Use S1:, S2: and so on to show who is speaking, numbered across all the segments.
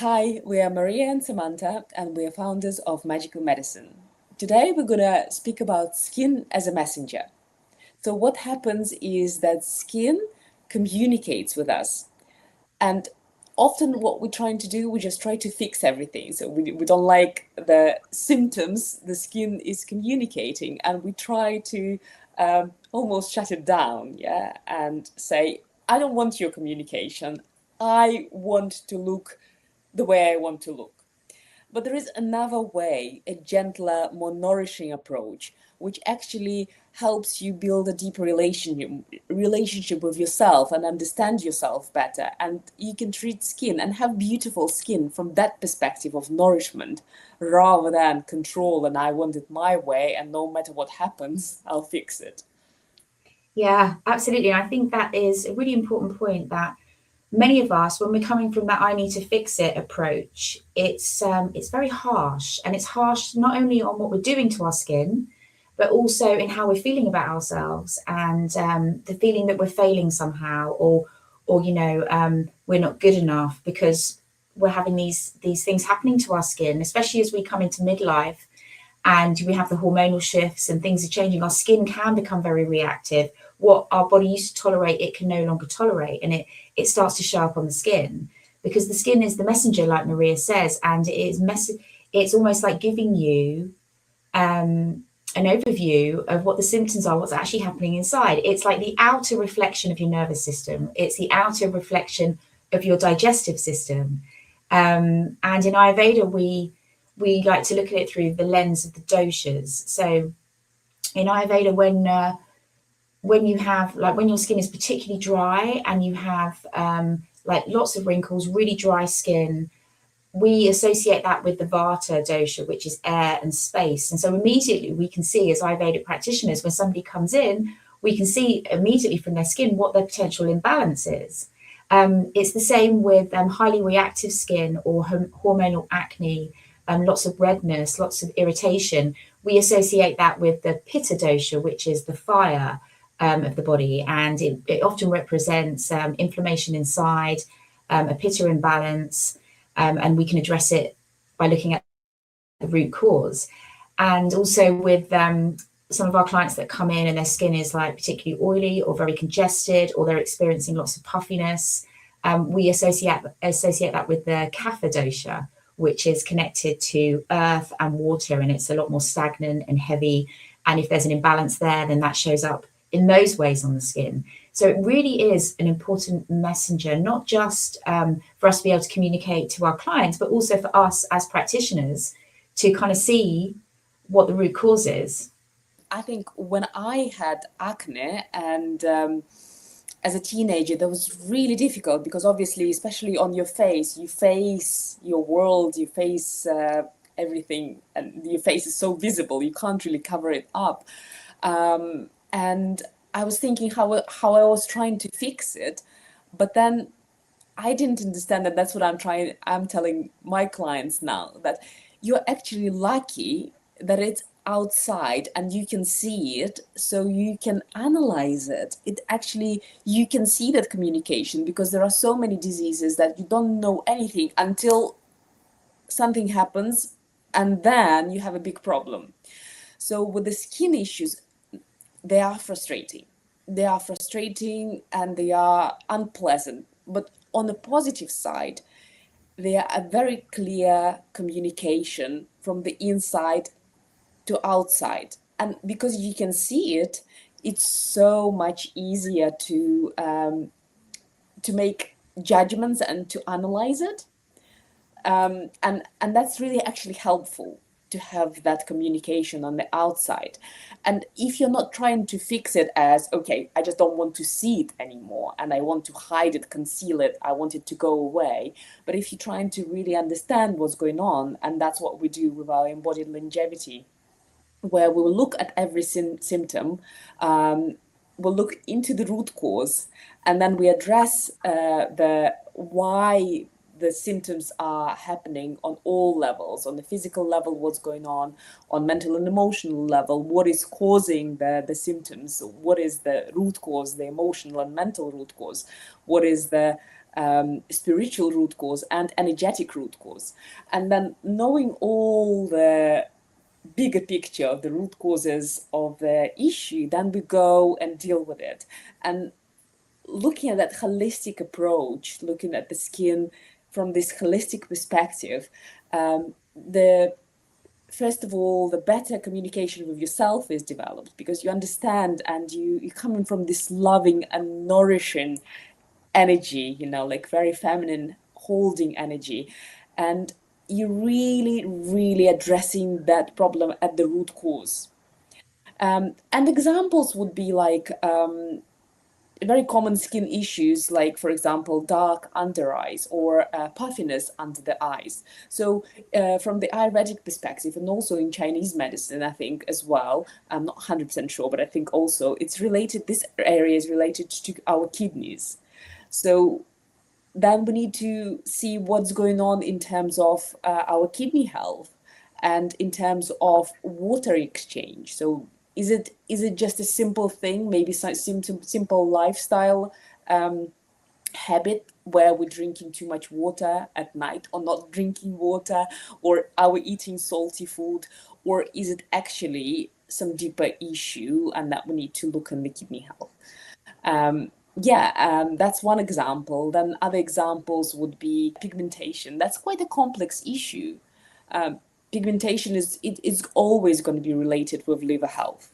S1: Hi, we are Maria and Samantha, and we are founders of Magical Medicine. Today, we're going to speak about skin as a messenger. So, what happens is that skin communicates with us, and often what we're trying to do, we just try to fix everything. So, we don't like the symptoms the skin is communicating, and we try to almost shut it down, yeah, and say, I don't want your communication. I want to look the way I want to look. But there is another way, a gentler, more nourishing approach, which actually helps you build a deeper relationship with yourself and understand yourself better. And you can treat skin and have beautiful skin from that perspective of nourishment rather than control and I want it my way and no matter what happens, I'll fix it.
S2: Yeah, absolutely. I think that is a really important point that many of us, when we're coming from that "I need to fix it" approach, it's very harsh, and it's harsh not only on what we're doing to our skin, but also in how we're feeling about ourselves and the feeling that we're failing somehow, or we're not good enough because we're having these things happening to our skin, especially as we come into midlife and we have the hormonal shifts and things are changing. Our skin can become very reactive. What our body used to tolerate, it can no longer tolerate, and it starts to show up on the skin because the skin is the messenger, like Maria says, and it's almost like giving you an overview of what the symptoms are, what's actually happening inside. It's like the outer reflection of your nervous system. It's the outer reflection of your digestive system. And in Ayurveda, we like to look at it through the lens of the doshas. So in Ayurveda, when you have when your skin is particularly dry and you have like lots of wrinkles, really dry skin, we associate that with the Vata dosha, which is air and space. And so immediately we can see, as Ayurvedic practitioners, when somebody comes in, we can see immediately from their skin what their potential imbalance is. It's the same with highly reactive skin or hormonal acne, lots of redness, lots of irritation. We associate that with the Pitta dosha, which is the fire of the body, and it often represents inflammation inside, a Pitta imbalance, and we can address it by looking at the root cause. And also with some of our clients that come in and their skin is like particularly oily or very congested, or they're experiencing lots of puffiness, we associate that with the Kapha dosha, which is connected to earth and water, and it's a lot more stagnant and heavy. And if there's an imbalance there, then that shows up in those ways on the skin. So it really is an important messenger, not just for us to be able to communicate to our clients, but also for us as practitioners to kind of see what the root cause is.
S1: I think when I had acne and as a teenager, that was really difficult because obviously, especially on your face, you face your world, you face everything, and your face is so visible, you can't really cover it up. And I was thinking how I was trying to fix it, but then I didn't understand that that's what I'm telling my clients now, that you're actually lucky that it's outside and you can see it, so you can analyze it. It actually, you can see that communication because there are so many diseases that you don't know anything until something happens and then you have a big problem. So with the skin issues, they are frustrating. They are frustrating and they are unpleasant. But on the positive side, they are a very clear communication from the inside to outside. And because you can see it, it's so much easier to make judgments and to analyze it. And that's really actually helpful to have that communication on the outside. And if you're not trying to fix it as, okay, I just don't want to see it anymore and I want to hide it, conceal it, I want it to go away. But if you're trying to really understand what's going on, and that's what we do with our embodied longevity, where we will look at every symptom, we'll look into the root cause, and then we address the why the symptoms are happening on all levels, on the physical level, what's going on mental and emotional level, what is causing the symptoms, what is the root cause, the emotional and mental root cause, what is the spiritual root cause and energetic root cause. And then knowing all the bigger picture of the root causes of the issue, then we go and deal with it. And looking at that holistic approach, looking at the skin from this holistic perspective, the first of all, the better communication with yourself is developed because you understand and you're coming from this loving and nourishing energy, like very feminine holding energy. And you're really, really addressing that problem at the root cause. And examples would be like very common skin issues, like, for example, dark under eyes or puffiness under the eyes. So from the Ayurvedic perspective, and also in Chinese medicine, I think as well, I'm not 100% sure, but I think also it's related, this area is related to our kidneys. So then we need to see what's going on in terms of our kidney health and in terms of water exchange. So is it just a simple thing, maybe some simple lifestyle habit where we're drinking too much water at night or not drinking water, or are we eating salty food, or is it actually some deeper issue and that we need to look in the kidney health? That's one example. Then other examples would be pigmentation. That's quite a complex issue. Pigmentation is always going to be related with liver health.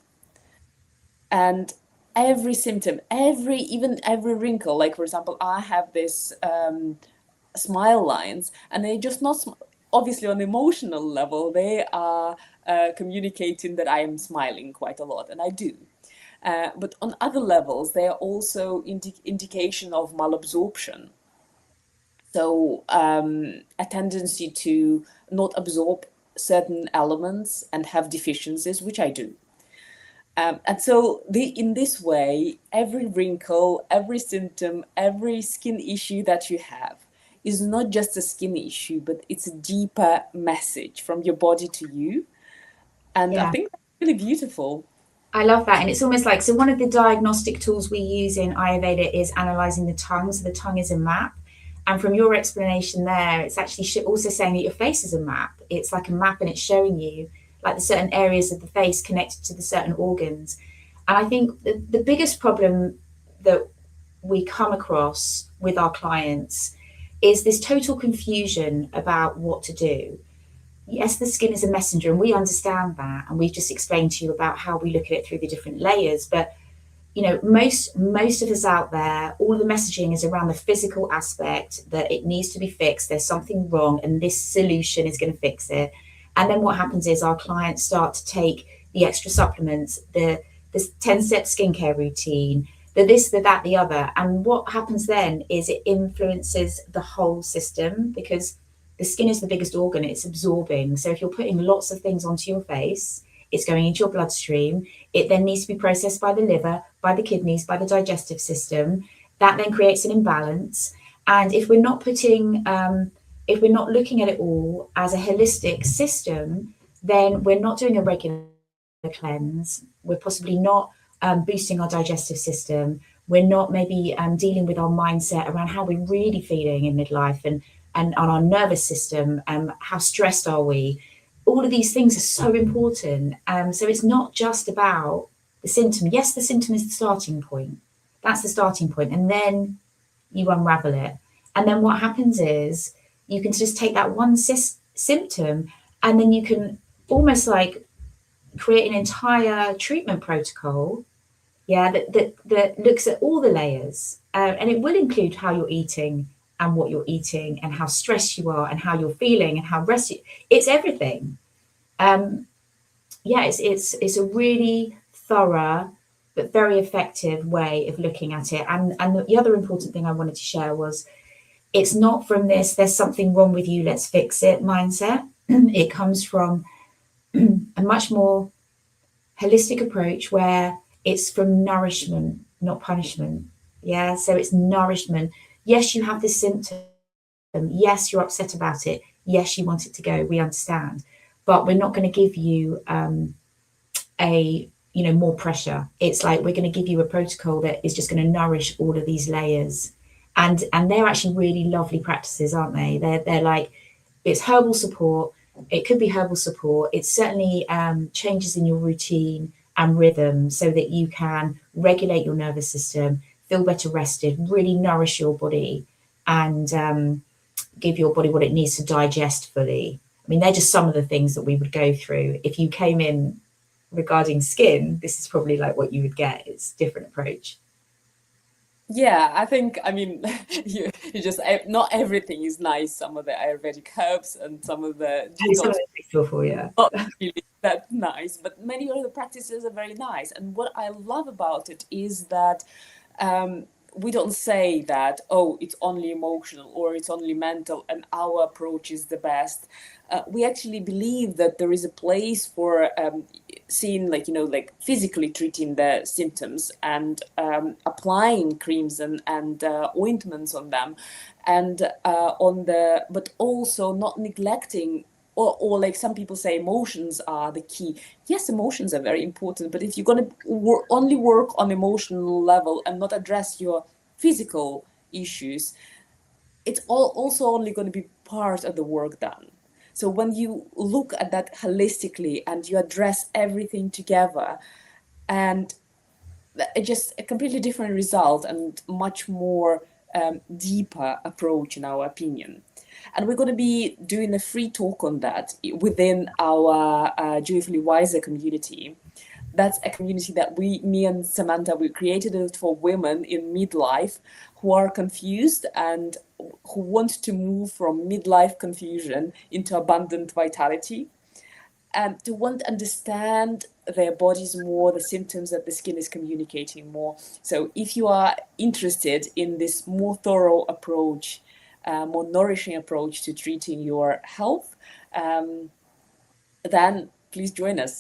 S1: And every symptom, even every wrinkle, like for example, I have this smile lines, and they're just not obviously on emotional level, they are communicating that I am smiling quite a lot, and I do. But on other levels, they are also indication of malabsorption. So a tendency to not absorb certain elements and have deficiencies, which I do. And so in this way, every wrinkle, every symptom, every skin issue that you have is not just a skin issue, but it's a deeper message from your body to you. And I
S2: Yeah.
S1: think that's really beautiful.
S2: I love that. And it's almost like, so one of the diagnostic tools we use in Ayurveda is analyzing the tongue. So the tongue is a map. And from your explanation there, it's actually also saying that your face is a map. It's like a map, and it's showing you like the certain areas of the face connected to the certain organs. And I think the biggest problem that we come across with our clients is this total confusion about what to do. Yes, the skin is a messenger, and we understand that, and we've just explained to you about how we look at it through the different layers. But most of us out there, all of the messaging is around the physical aspect, that it needs to be fixed, there's something wrong, and this solution is going to fix it. And then what happens is our clients start to take the extra supplements, the 10-step skincare routine, the this, the that, the other. And what happens then is it influences the whole system, because the skin is the biggest organ, it's absorbing. So if you're putting lots of things onto your face, it's going into your bloodstream. It then needs to be processed by the liver, by the kidneys, by the digestive system. That then creates an imbalance. And if we're not looking at it all as a holistic system, then we're not doing a regular cleanse. We're possibly not boosting our digestive system. We're not maybe dealing with our mindset around how we're really feeling in midlife, and on our nervous system, how stressed are we? All of these things are so important. So it's not just about the symptom. Yes, the symptom is the starting point. That's the starting point. And then you unravel it. And then what happens is you can just take that one symptom, and then you can almost like create an entire treatment protocol, that looks at all the layers. And it will include how you're eating and what you're eating and how stressed you are and how you're feeling and how rested. It's everything. It's a really thorough but very effective way of looking at it. And the other important thing I wanted to share was, it's not from this "there's something wrong with you, let's fix it" mindset. It comes from a much more holistic approach, where it's from nourishment, not punishment. Yeah, so it's nourishment. Yes, you have this symptom. Yes, you're upset about it. Yes, you want it to go. We understand, but we're not going to give you more pressure. It's like we're going to give you a protocol that is just going to nourish all of these layers. and they're actually really lovely practices, aren't they? They're like, it's herbal support. It could be herbal support. It's certainly changes in your routine and rhythm so that you can regulate your nervous system, feel better rested, really nourish your body, and give your body what it needs to digest fully. I mean, they're just some of the things that we would go through. If you came in regarding skin, this is probably like what you would get. It's a different approach.
S1: Yeah, I think, I mean, you just, not everything is nice. Some of the Ayurvedic herbs and some of the
S2: Some of
S1: detox
S2: it's awful, yeah.
S1: not really that nice, but many of the practices are very nice. And what I love about it is that we don't say that, oh, it's only emotional or it's only mental and our approach is the best. We actually believe that there is a place for seeing, like, like physically treating the symptoms and applying creams and ointments on them, and but also not neglecting, or like some people say emotions are the key. Yes, emotions are very important, but if you're going to only work on emotional level and not address your physical issues, it's also only going to be part of the work done. So when you look at that holistically and you address everything together, and just a completely different result and much more deeper approach, in our opinion. And we're going to be doing a free talk on that within our Joyfully Wiser community. That's a community that me and Samantha, we created it for women in midlife who are confused and who want to move from midlife confusion into abundant vitality, to want to understand their bodies more, the symptoms that the skin is communicating more. So if you are interested in this more thorough approach, more nourishing approach to treating your health, then please join us.